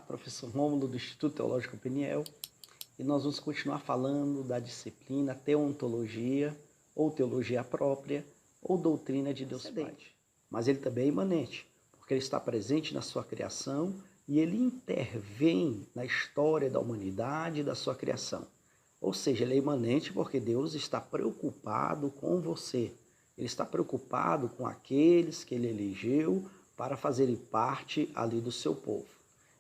professor Rômulo do Instituto Teológico Peniel, e nós vamos continuar falando da disciplina Teontologia, ou Teologia Própria, ou Doutrina de Deus Pai. Mas ele também é imanente, porque ele está presente na sua criação e ele intervém na história da humanidade e da sua criação. Ou seja, ele é imanente porque Deus está preocupado com você. Ele está preocupado com aqueles que ele elegeu para fazerem parte ali do seu povo.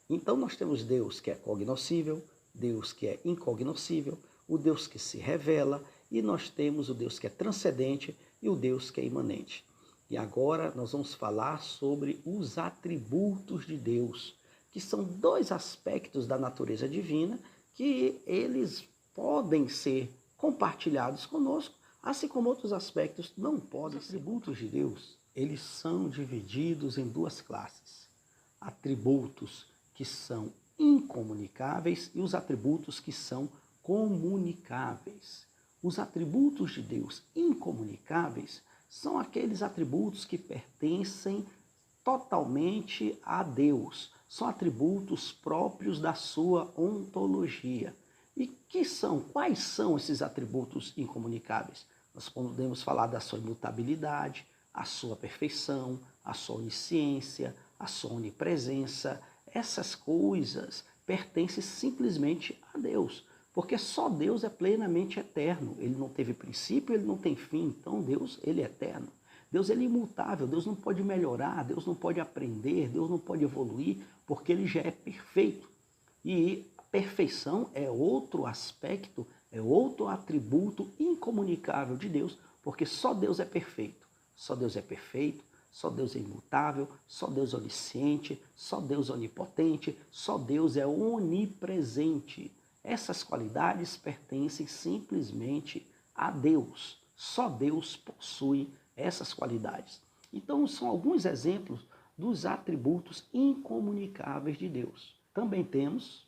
Então nós temos Deus que é cognoscível, Deus que é incognoscível, o Deus que se revela, e nós temos o Deus que é transcendente e o Deus que é imanente. E agora nós vamos falar sobre os atributos de Deus, que são dois aspectos da natureza divina que eles podem ser compartilhados conosco, assim como outros aspectos não podem. Os atributos de Deus, eles são divididos em duas classes. Atributos que são incomunicáveis e os atributos que são comunicáveis. Os atributos de Deus incomunicáveis são aqueles atributos que pertencem totalmente a Deus. São atributos próprios da sua ontologia. E quais são esses atributos incomunicáveis? Nós podemos falar da sua imutabilidade, a sua perfeição, a sua onisciência, a sua onipresença. Essas coisas pertencem simplesmente a Deus, porque só Deus é plenamente eterno. Ele não teve princípio, ele não tem fim. Então Deus, ele é eterno. Deus, ele é imutável. Deus não pode melhorar, Deus não pode aprender, Deus não pode evoluir, porque ele já é perfeito. E a perfeição é outro aspecto, é outro atributo incomunicável de Deus, porque só Deus é perfeito. Só Deus é perfeito, só Deus é imutável, só Deus é onisciente, só Deus é onipotente, só Deus é onipresente. Essas qualidades pertencem simplesmente a Deus. Só Deus possui essas qualidades. Então, são alguns exemplos dos atributos incomunicáveis de Deus. Também temos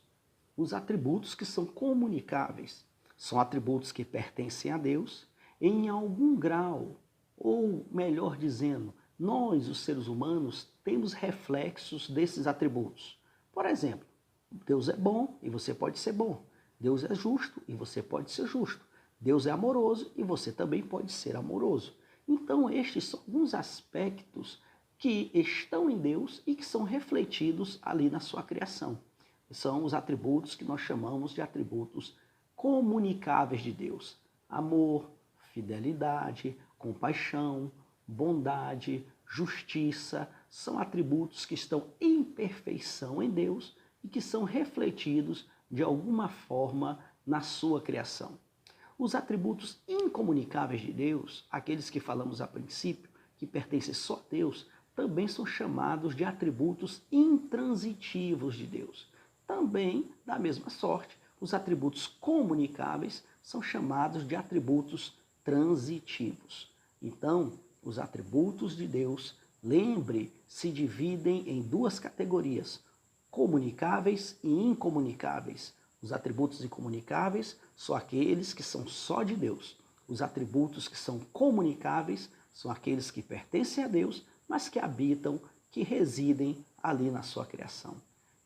os atributos que são comunicáveis. São atributos que pertencem a Deus em algum grau, ou melhor dizendo, nós, os seres humanos, temos reflexos desses atributos. Por exemplo, Deus é bom e você pode ser bom. Deus é justo e você pode ser justo. Deus é amoroso e você também pode ser amoroso. Então, estes são alguns aspectos que estão em Deus e que são refletidos ali na sua criação. São os atributos que nós chamamos de atributos comunicáveis de Deus. Amor, fidelidade, compaixão, bondade, justiça, são atributos que estão em perfeição em Deus e que são refletidos de alguma forma na sua criação. Os atributos incomunicáveis de Deus, aqueles que falamos a princípio, que pertencem só a Deus, também são chamados de atributos intransitivos de Deus. Também, da mesma sorte, os atributos comunicáveis são chamados de atributos transitivos. Então, os atributos de Deus, lembre, se dividem em duas categorias, comunicáveis e incomunicáveis. Os atributos incomunicáveis são aqueles que são só de Deus. Os atributos que são comunicáveis são aqueles que pertencem a Deus, mas que habitam, que residem ali na sua criação.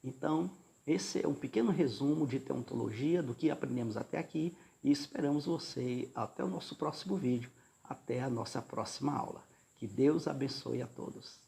Então, esse é um pequeno resumo de teontologia do que aprendemos até aqui e esperamos você até o nosso próximo vídeo, até a nossa próxima aula. Que Deus abençoe a todos.